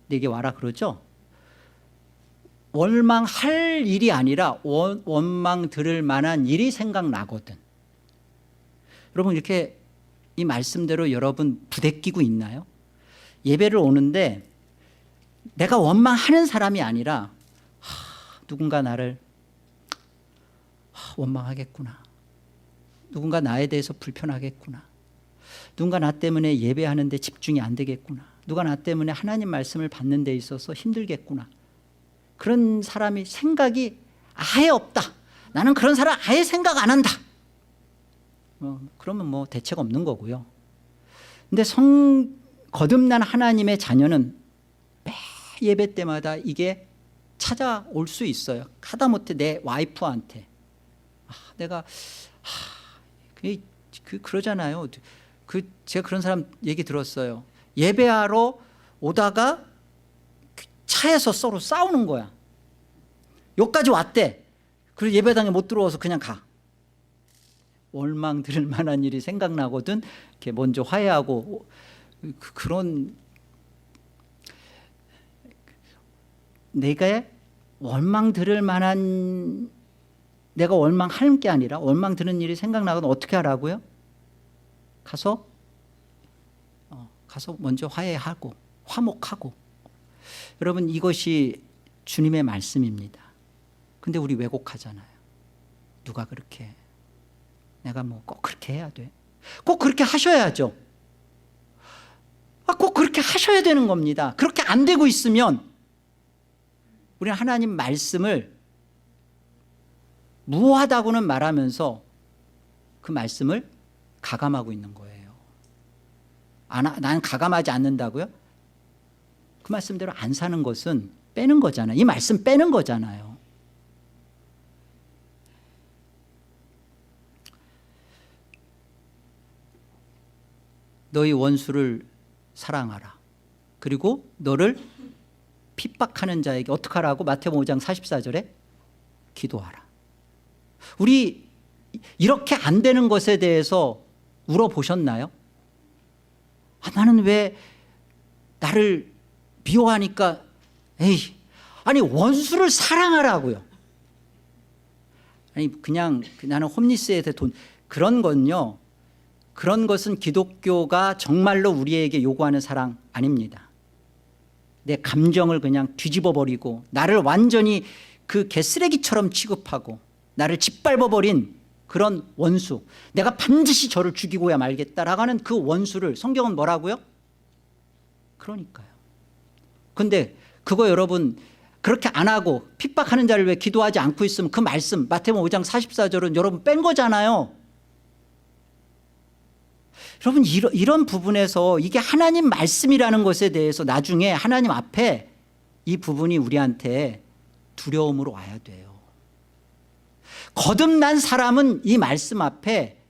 Speaker 1: 내게 와라 그러죠. 원망할 일이 아니라 원망 들을 만한 일이 생각나거든. 여러분, 이렇게 이 말씀대로 여러분 부대끼고 있나요? 예배를 오는데 내가 원망하는 사람이 아니라 누군가 나를 원망하겠구나, 누군가 나에 대해서 불편하겠구나, 누군가 나 때문에 예배하는데 집중이 안 되겠구나, 누가 나 때문에 하나님 말씀을 받는 데 있어서 힘들겠구나, 그런 사람이 생각이 아예 없다, 나는 그런 사람 아예 생각 안 한다, 그러면 뭐 대책 없는 거고요. 근데 거듭난 하나님의 자녀는 매 예배 때마다 이게 찾아올 수 있어요. 하다못해 내 와이프한테 내가 그러잖아요. 제가 그런 사람 얘기 들었어요. 예배하러 오다가 차에서 서로 싸우는 거야. 여기까지 왔대. 그리고 예배당에 못 들어와서 그냥 가. 원망 들을 만한 일이 생각나거든 이렇게 먼저 화해하고 그런, 내가 원망 들을 만한, 내가 원망하는 게 아니라 원망 드는 일이 생각나거든 어떻게 하라고요? 가서 먼저 화해하고 화목하고. 여러분, 이것이 주님의 말씀입니다. 근데 우리 왜곡하잖아요. 누가 그렇게, 내가 뭐 꼭 그렇게 해야 돼? 꼭 그렇게 하셔야죠. 꼭 그렇게 하셔야 되는 겁니다. 그렇게 안 되고 있으면 우리는 하나님 말씀을 무하다고는 말하면서 그 말씀을 가감하고 있는 거예요. 난 가감하지 않는다고요? 그 말씀대로 안 사는 것은 빼는 거잖아요. 이 말씀 빼는 거잖아요. 너희 원수를 사랑하라. 그리고 너를 핍박하는 자에게 어떻게 하라고? 마태복음 5장 44절에 기도하라. 우리 이렇게 안 되는 것에 대해서 울어보셨나요? 나는 왜 나를 미워하니까, 아니 원수를 사랑하라고요. 아니 그냥 나는 홈리스에 대해 그런 건요, 그런 것은 기독교가 정말로 우리에게 요구하는 사랑 아닙니다. 내 감정을 그냥 뒤집어 버리고 나를 완전히 그 개쓰레기처럼 취급하고 나를 짓밟아버린 그런 원수, 내가 반드시 저를 죽이고야 말겠다라고 하는 그 원수를 성경은 뭐라고요? 그러니까요. 근데 그거 여러분 그렇게 안 하고 핍박하는 자를 왜 기도하지 않고 있으면 그 말씀 마태복음 5장 44절은 여러분 뺀 거잖아요. 여러분 이런 부분에서 이게 하나님 말씀이라는 것에 대해서 나중에 하나님 앞에 이 부분이 우리한테 두려움으로 와야 돼요. 거듭난 사람은 이 말씀 앞에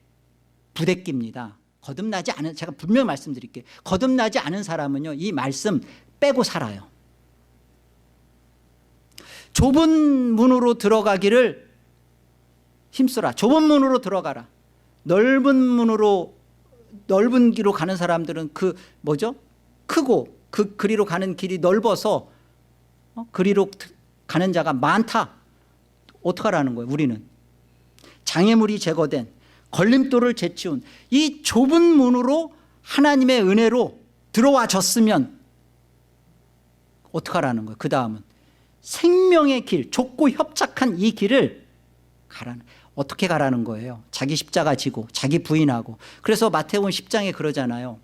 Speaker 1: 부대낍니다. 거듭나지 않은, 제가 분명히 말씀드릴게요. 거듭나지 않은 사람은요, 이 말씀 빼고 살아요. 좁은 문으로 들어가기를 힘써라. 좁은 문으로 들어가라. 넓은 길로 가는 사람들은 그 뭐죠? 크고 그 그리로 가는 길이 넓어서 그리로 가는 자가 많다. 어떡하라는 거예요? 우리는 장애물이 제거된, 걸림돌을 제치운 이 좁은 문으로 하나님의 은혜로 들어와졌으면 어떡하라는 거예요? 그 다음은 생명의 길, 좁고 협착한 이 길을 어떻게 가라는 거예요? 자기 십자가 지고 자기 부인하고. 그래서 마태복음 10장에 그러잖아요.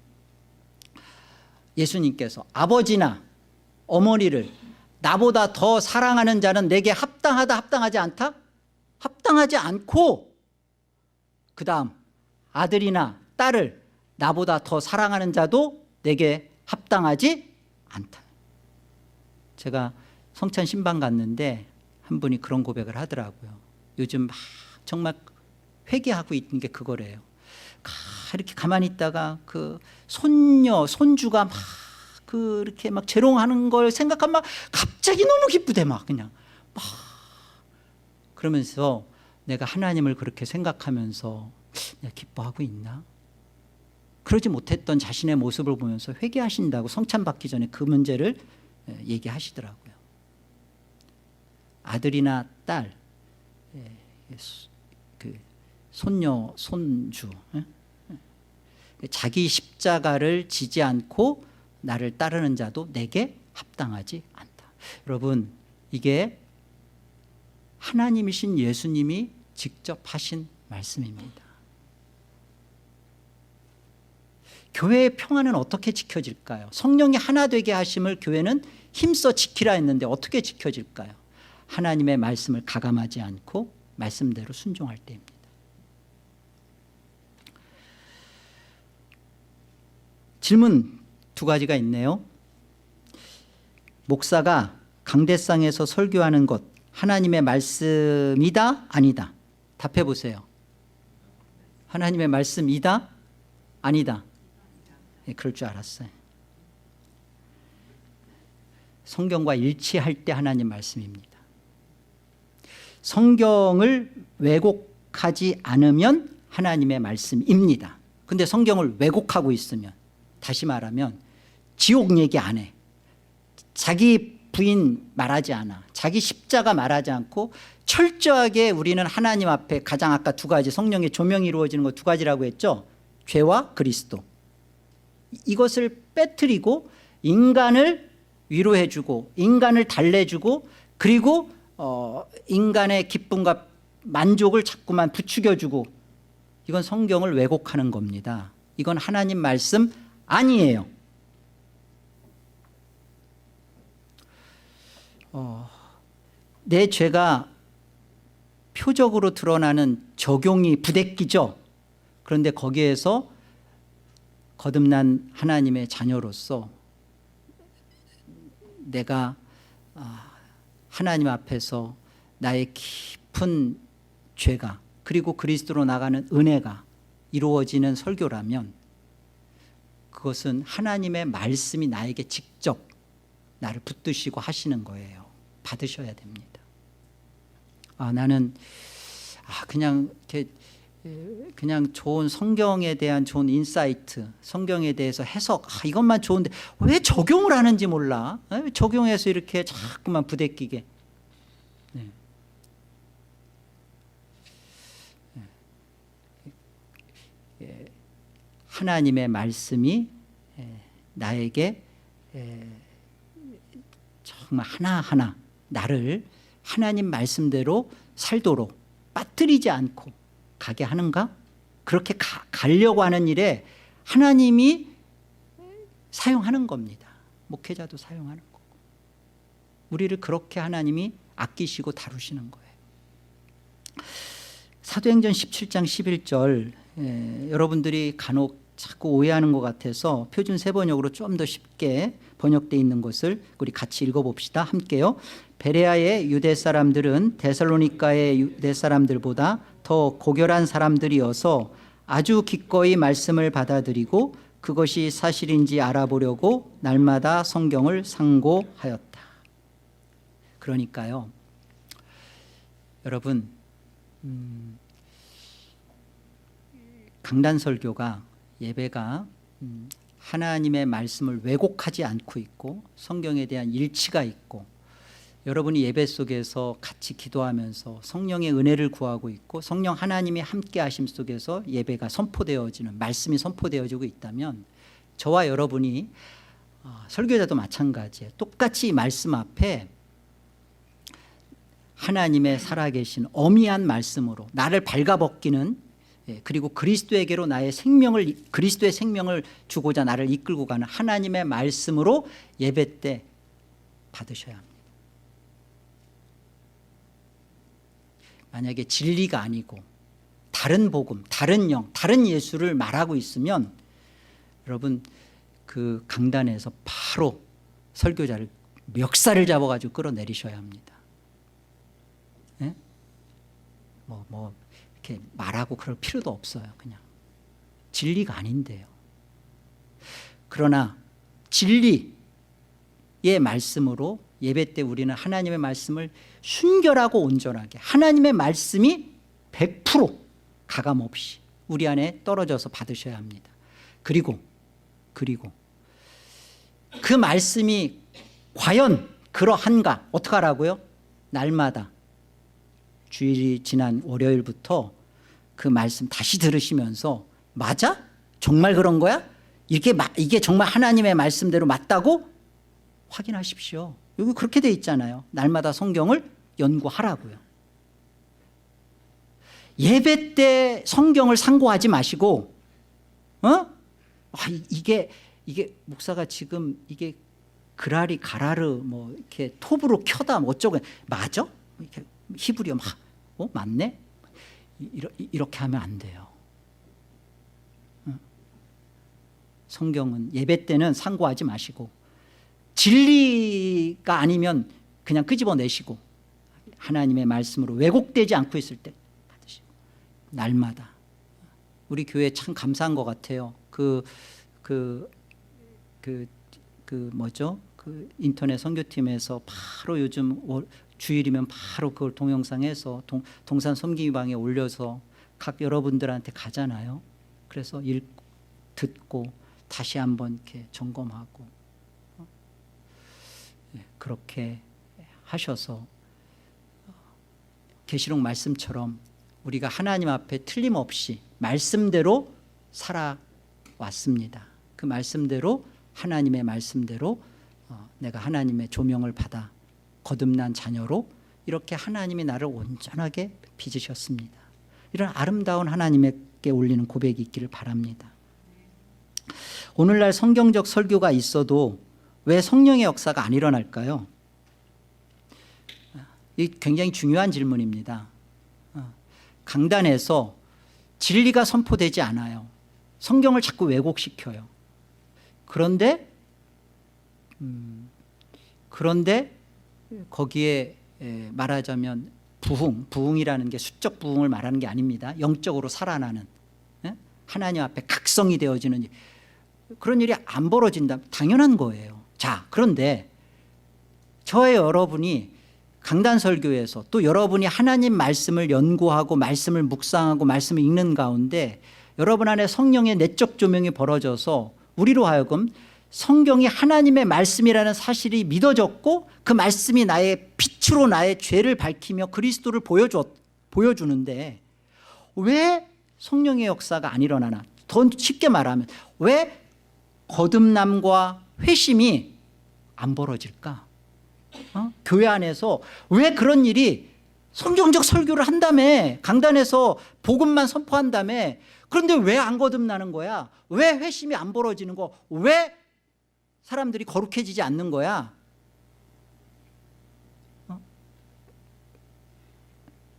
Speaker 1: 예수님께서 아버지나 어머니를 나보다 더 사랑하는 자는 내게 합당하다, 합당하지 않다? 합당하지 않고, 그 다음 아들이나 딸을 나보다 더 사랑하는 자도 내게 합당하지 않다. 제가 성찬 신방 갔는데 한 분이 그런 고백을 하더라고요. 요즘 막 정말 회개하고 있는 게 그거래요. 이렇게 가만히 있다가 그 손녀, 손주가 막 이렇게 막 재롱하는 걸 생각하면 막 갑자기 너무 기쁘대, 막 그냥 막 그러면서 내가 하나님을 그렇게 생각하면서 내가 기뻐하고 있나? 그러지 못했던 자신의 모습을 보면서 회개하신다고 성찬 받기 전에 그 문제를 얘기하시더라고요. 아들이나 딸, 그 손녀, 손주, 자기 십자가를 지지 않고 나를 따르는 자도 내게 합당하지 않다. 여러분, 이게 하나님이신 예수님이 직접 하신 말씀입니다. 교회의 평안은 어떻게 지켜질까요? 성령이 하나 되게 하심을 교회는 힘써 지키라 했는데 어떻게 지켜질까요? 하나님의 말씀을 가감하지 않고 말씀대로 순종할 때입니다. 질문 두 가지가 있네요. 목사가 강대상에서 설교하는 것 하나님의 말씀이다? 아니다? 답해 보세요. 하나님의 말씀이다? 아니다? 네, 그럴 줄 알았어요. 성경과 일치할 때 하나님 말씀입니다. 성경을 왜곡하지 않으면 하나님의 말씀입니다. 근데 성경을 왜곡하고 있으면, 다시 말하면 지옥 얘기 안 해, 자기 부인 말하지 않아, 자기 십자가 말하지 않고 철저하게 우리는 하나님 앞에 가장 아까 두 가지, 성령의 조명이 이루어지는 것 두 가지라고 했죠. 죄와 그리스도. 이것을 빼뜨리고 인간을 위로해주고 인간을 달래주고 그리고 인간의 기쁨과 만족을 자꾸만 부추겨주고, 이건 성경을 왜곡하는 겁니다. 이건 하나님 말씀 아니에요. 내 죄가 표적으로 드러나는 적용이 부대끼죠. 그런데 거기에서 거듭난 하나님의 자녀로서 내가 하나님 앞에서 나의 깊은 죄가 그리고 그리스도로 나가는 은혜가 이루어지는 설교라면 그것은 하나님의 말씀이 나에게 직접 나를 붙드시고 하시는 거예요. 받으셔야 됩니다. 나는 그냥 이렇게 그냥 좋은 성경에 대한 좋은 인사이트, 성경에 대해서 해석, 이것만 좋은데 왜 적용을 하는지 몰라. 적용해서 이렇게 자꾸만 부대끼게. 하나님의 말씀이 나에게 정말 하나하나 나를 하나님 말씀대로 살도록 빠뜨리지 않고 가게 하는가? 그렇게 가려고 하는 일에 하나님이 사용하는 겁니다. 목회자도 사용하는 거고, 우리를 그렇게 하나님이 아끼시고 다루시는 거예요. 사도행전 17장 11절, 여러분들이 간혹 자꾸 오해하는 것 같아서 표준 세번역으로 좀 더 쉽게 번역되어 있는 것을 우리 같이 읽어봅시다. 함께요. 베레아의 유대 사람들은 데살로니가의 유대 사람들보다 더 고결한 사람들이어서 아주 기꺼이 말씀을 받아들이고 그것이 사실인지 알아보려고 날마다 성경을 상고하였다. 그러니까요, 여러분, 강단설교가, 예배가 하나님의 말씀을 왜곡하지 않고 있고 성경에 대한 일치가 있고, 여러분이 예배 속에서 같이 기도하면서 성령의 은혜를 구하고 있고 성령 하나님이 함께 하심 속에서 예배가 선포되어지는, 말씀이 선포되어지고 있다면, 저와 여러분이 설교자도 마찬가지예요. 똑같이 말씀 앞에 하나님의 살아계신 어미한 말씀으로 나를 발가벗기는, 그리고 그리스도에게로 나의 생명을, 그리스도의 생명을 주고자 나를 이끌고 가는 하나님의 말씀으로 예배 때 받으셔야 합니다. 만약에 진리가 아니고 다른 복음, 다른 영, 다른 예수를 말하고 있으면 여러분 그 강단에서 바로 설교자를 멱살을 잡아가지고 끌어내리셔야 합니다. 예? 뭐 이렇게 말하고 그럴 필요도 없어요. 그냥 진리가 아닌데요. 그러나 진리의 말씀으로 예배 때 우리는 하나님의 말씀을 순결하고 온전하게 하나님의 말씀이 100% 가감없이 우리 안에 떨어져서 받으셔야 합니다. 그리고 그 말씀이 과연 그러한가 어떻게 하라고요? 날마다 주일이 지난 월요일부터 그 말씀 다시 들으시면서 맞아? 정말 그런 거야? 이게 정말 하나님의 말씀대로 맞다고? 확인하십시오. 여기 그렇게 돼 있잖아요. 날마다 성경을 연구하라고요. 예배 때 성경을 상고하지 마시고 이게 목사가 지금 이게 그라리 가라르 뭐 이렇게 톱으로 켜다 뭐 어쩌고 맞아? 이렇게 히브리어 막 맞네? 이렇게 하면 안 돼요. 성경은 예배 때는 상고하지 마시고 진리가 아니면 그냥 끄집어내시고 하나님의 말씀으로 왜곡되지 않고 있을 때 받으시고 날마다 우리 교회 참 감사한 것 같아요. 뭐죠? 그 인터넷 선교팀에서 바로 요즘 주일이면 바로 그걸 동영상해서 동산 섬기방에 올려서 각 여러분들한테 가잖아요. 그래서 듣고 다시 한번 이렇게 점검하고 그렇게 하셔서 계시록 말씀처럼 우리가 하나님 앞에 틀림없이 말씀대로 살아왔습니다. 그 말씀대로 하나님의 말씀대로 내가 하나님의 조명을 받아 거듭난 자녀로 이렇게 하나님이 나를 온전하게 빚으셨습니다. 이런 아름다운 하나님께 올리는 고백이 있기를 바랍니다. 오늘날 성경적 설교가 있어도 왜 성령의 역사가 안 일어날까요? 이 굉장히 중요한 질문입니다. 강단에서 진리가 선포되지 않아요. 성경을 자꾸 왜곡시켜요. 그런데 거기에 말하자면 부흥이라는 게 수적 부흥을 말하는 게 아닙니다. 영적으로 살아나는 하나님 앞에 각성이 되어지는 그런 일이 안 벌어진다. 당연한 거예요. 자, 그런데 저와 여러분이 강단 설교에서 또 여러분이 하나님 말씀을 연구하고 말씀을 묵상하고 말씀을 읽는 가운데 여러분 안에 성령의 내적 조명이 벌어져서 우리로 하여금 성경이 하나님의 말씀이라는 사실이 믿어졌고 그 말씀이 나의 빛으로 나의 죄를 밝히며 그리스도를 보여주는데 왜 성령의 역사가 안 일어나나? 더 쉽게 말하면 왜 거듭남과 회심이 안 벌어질까? 교회 안에서 왜 그런 일이 성경적 설교를 한다며 강단에서 복음만 선포한다며 그런데 왜 안 거듭나는 거야? 왜 회심이 안 벌어지는 거? 왜 사람들이 거룩해지지 않는 거야?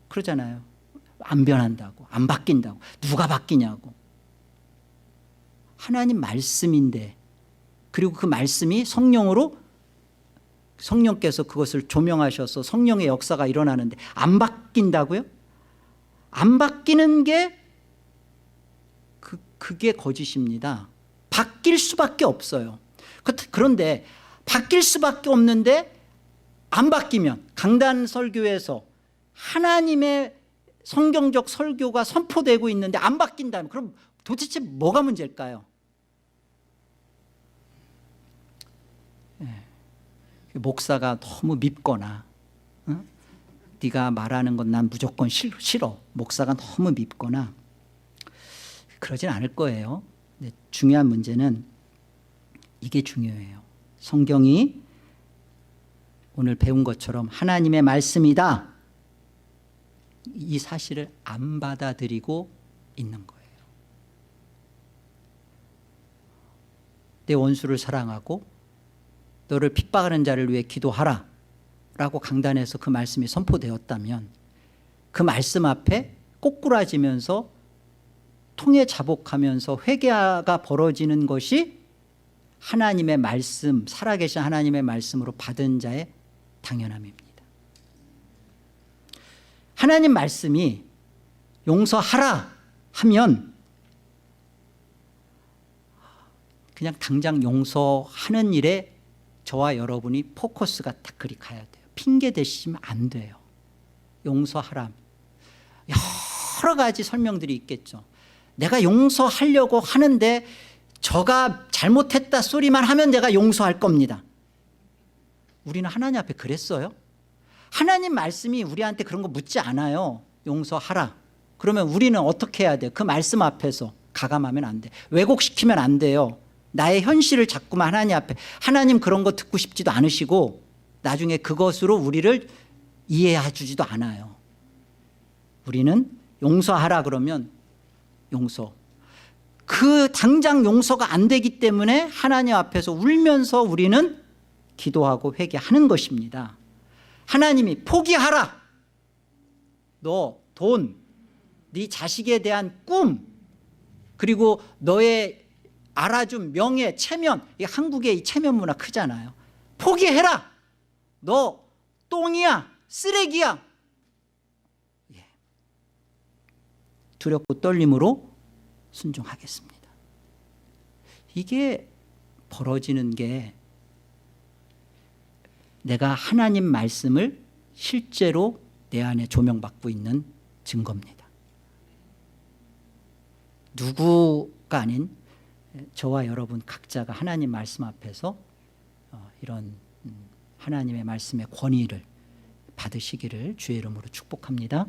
Speaker 1: 그러잖아요. 안 변한다고, 안 바뀐다고. 누가 바뀌냐고. 하나님 말씀인데 그리고 그 말씀이 성령께서 그것을 조명하셔서 성령의 역사가 일어나는데 안 바뀐다고요? 안 바뀌는 게 그게 거짓입니다. 바뀔 수밖에 없어요. 그런데 바뀔 수밖에 없는데 안 바뀌면 강단 설교에서 하나님의 성경적 설교가 선포되고 있는데 안 바뀐다면 그럼 도대체 뭐가 문제일까요? 목사가 너무 밉거나 네가 말하는 건 난 무조건 싫어. 목사가 너무 밉거나 그러진 않을 거예요. 근데 중요한 문제는 이게 중요해요. 성경이 오늘 배운 것처럼 하나님의 말씀이다. 이 사실을 안 받아들이고 있는 거예요. 내 원수를 사랑하고 너를 핍박하는 자를 위해 기도하라 라고 강단에서 그 말씀이 선포되었다면 그 말씀 앞에 꼬꾸라지면서 통해 자복하면서 회개가 벌어지는 것이 하나님의 말씀, 살아계신 하나님의 말씀으로 받은 자의 당연함입니다. 하나님 말씀이 용서하라 하면 그냥 당장 용서하는 일에 저와 여러분이 포커스가 딱 그리 가야 돼요. 핑계 대시면 안 돼요. 용서하라. 여러 가지 설명들이 있겠죠. 내가 용서하려고 하는데 저가 잘못했다 소리만 하면 내가 용서할 겁니다. 우리는 하나님 앞에 그랬어요? 하나님 말씀이 우리한테 그런 거 묻지 않아요. 용서하라. 그러면 우리는 어떻게 해야 돼요? 그 말씀 앞에서 가감하면 안 돼. 왜곡시키면 안 돼요. 나의 현실을 자꾸만 하나님 앞에, 하나님 그런 거 듣고 싶지도 않으시고 나중에 그것으로 우리를 이해해 주지도 않아요. 우리는 용서하라 그러면 용서. 그 당장 용서가 안 되기 때문에 하나님 앞에서 울면서 우리는 기도하고 회개하는 것입니다. 하나님이 포기하라. 너 돈, 네 자식에 대한 꿈, 그리고 너의 알아준 명예, 체면, 이 한국의 이 체면 문화 크잖아요. 포기해라. 너 똥이야, 쓰레기야. 두렵고 떨림으로 순종하겠습니다. 이게 벌어지는 게 내가 하나님 말씀을 실제로 내 안에 조명받고 있는 증거입니다. 누구가 아닌 저와 여러분 각자가 하나님 말씀 앞에서 이런 하나님의 말씀의 권위를 받으시기를 주의 이름으로 축복합니다.